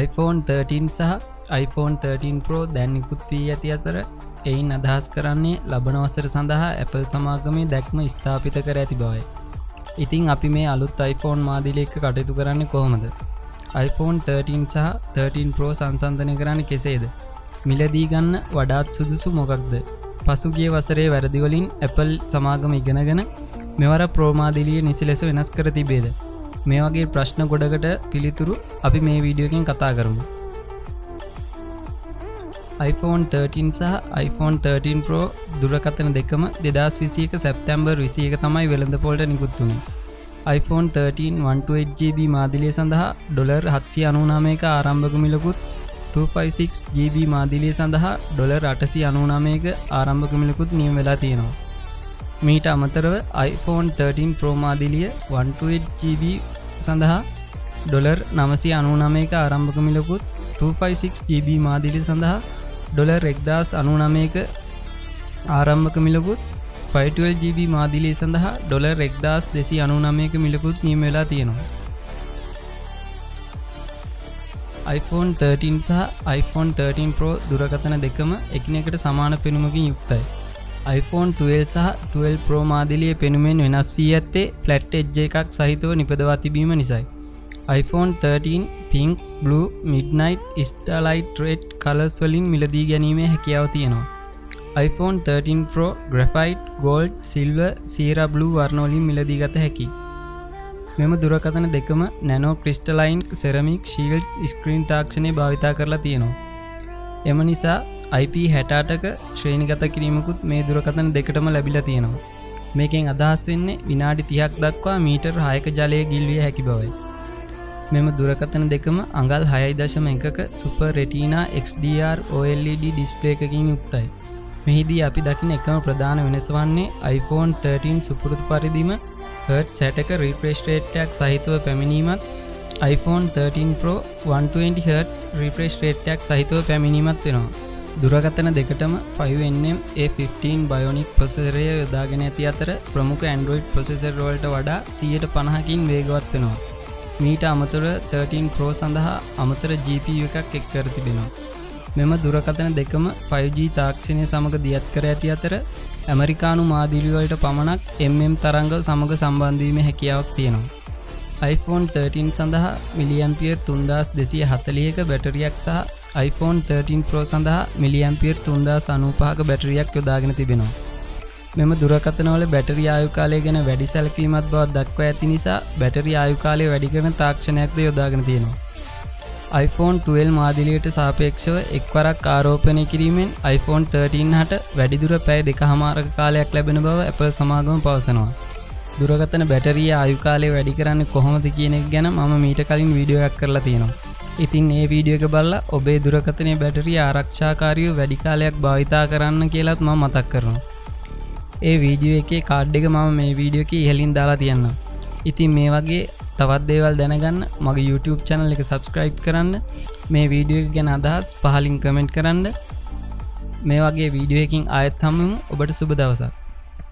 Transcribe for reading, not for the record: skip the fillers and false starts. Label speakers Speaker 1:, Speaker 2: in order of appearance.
Speaker 1: iPhone 13 සහ iPhone 13 Pro දැන් නිකුත් වී ඇති අතර එයින් අදහස් කරන්නේ ලබන වසර සඳහා Apple සමාගමේ දැක්ම ස්ථාපිත කර ඇති බවයි. ඉතින් අපි මේ අලුත් iPhone මාදිලිය එක්ක කටයුතු කරන්නේ කොහොමද? iPhone 13 සහ 13 Pro සංසන්දනය කරන්නේ කෙසේද? මිලදී ගන්න වඩාත් සුදුසු මොකක්ද? පසුගිය වසරේ වැරදි වලින් Apple සමාගම ඉගෙනගෙන මෙවර Pro මාදිලිය නිසි ලෙස වෙනස් කර තිබේද? මේ වගේ ප්‍රශ්න ගොඩකට පිළිතුරු අපි මේ වීඩියෝ එකෙන් කතා කරමු. iPhone 13 සහ iPhone 13 Pro දුරකථන දෙකම 2021 සැප්තැම්බර් 21 තමයි වෙළඳපොළට නිකුත් වුණේ. iPhone 13 128GB මාදිලිය සඳහා $799ක ආරම්භක මිලකුත් 256GB මාදිලිය සඳහා $899ක ආරම්භක මිලකුත් නියම වෙලා තියෙනවා. මීට අමතරව iPhone 13 Pro මාදිලිය 128GB සඳහා $999ක ආරම්භක මිලකුත් 256GB මාදිලිය සඳහා $1099ක ආරම්භක මිලකුත් 512GB මාදිලිය සඳහා $1299ක මිලකුත් නියම වෙලා තියෙනවා. iPhone 13 සහ iPhone 13 Pro දුරකථන දෙකම එකිනෙකට සමාන පෙනුමකින් යුක්තයි. iPhone 12 සහ 12 Pro මාදිලියේ පෙනුමෙන් වෙනස් වී ඇත්තේ ෆ්ලැට් එජ් එකක් සහිතව නිපදවා තිබීම නිසායි. iPhone 13 pink, blue, midnight, starlight red colors වලින් මිලදී ගැනීමේ හැකියාව තියෙනවා. iPhone 13 Pro graphite, gold, silver, sierra blue වර්ණ වලින් මිලදී ගත හැකියි. මෙම දුරකථන දෙකම nano crystalline ceramic shield screen තාක්ෂණය භාවිත කරලා තියෙනවා. එම නිසා IP68ක ශ්‍රේණිගත කිරීමකුත් මේ දුරකථන දෙකටම ලැබිලා තියෙනවා. මේකෙන් අදහස් වෙන්නේ විනාඩි 30ක් දක්වා මීටර් 6ක ජලය ගිල්විය හැකි බවයි. මෙම දුරකථන දෙකම අඟල් 6.1ක Super Retina XDR OLED display එකකින් යුක්තයි. මෙහිදී අපි දකින එකම ප්‍රධාන වෙනස වන්නේ iPhone 13 සුපුරුදු පරිදිම Hertz 60ක refresh rate එකක් සහිතව පැමිණීමත් iPhone 13 Pro 120Hz refresh rate එකක් සහිතව පැමිණීමත් වෙනවා. දුරකථන දෙකටම 5nm A15 Bionic processor යොදාගෙන ඇති අතර ප්‍රමුඛ Android processor වලට වඩා 150කින් වේගවත් වෙනවා. මීට අමතරව 13 Pro සඳහා අමතර GPU එකක් එක් කර තිබෙනවා. මෙම දුරකථන දෙකම 5G තාක්ෂණය සමග දියත් කර ඇති අතර ඇමරිකානු මාදිලි වලට පමණක් mm තරංග සමග සම්බන්ධ වීමේ හැකියාවක් තියෙනවා. iPhone 13 සඳහා මිලිඇම්පියර් 3240ක බැටරියක් සහ iPhone 13 Pro සඳහා මිලිඇම්පියර් 3095ක බැටරියක් යොදාගෙන තිබෙනවා. මෙම දුරකථන වල බැටරි ආයු කාලය ගැන වැඩි සැලකීමක් බවක් දක්වා ඇති නිසා බැටරි ආයු කාලය වැඩි කරන තාක්ෂණයක්ද යොදාගෙන තියෙනවා. iPhone 12 මාදිලියට සාපේක්ෂව එක්වරක් ආරෝපණය කිරීමෙන් iPhone 13 හට වැඩිදුර පැය 2.5ක කාලයක් ලැබෙන බව Apple සමාගම පවසනවා. දුරකථන බැටරිය ආයු කාලය වැඩි කරන්නේ කොහොමද කියන එක ගැන මම මීට කලින් වීඩියෝ එකක් කරලා තියෙනවා. ඉතින් මේ වීඩියෝ එක බලලා ඔබේ දුරකථනයේ බැටරිය ආරක්ෂාකාරීව වැඩි කාලයක් භාවිතා කරන්න කියලාත් මම මතක් කරනවා. ඒ වීඩියෝ එකේ කාඩ් එක මම මේ වීඩියෝ එකේ ඉහළින් දාලා තියන්නම්. ඉතින් මේ වගේ තවත් දේවල් දැනගන්න මගේ YouTube channel එක subscribe කරන්න. මේ වීඩියෝ එක ගැන අදහස් පහලින් කමෙන්ට් කරන්න. මේ වගේ වීඩියෝ එකකින් ආයෙත් හමු වෙමු. ඔබට සුබ දවසක්.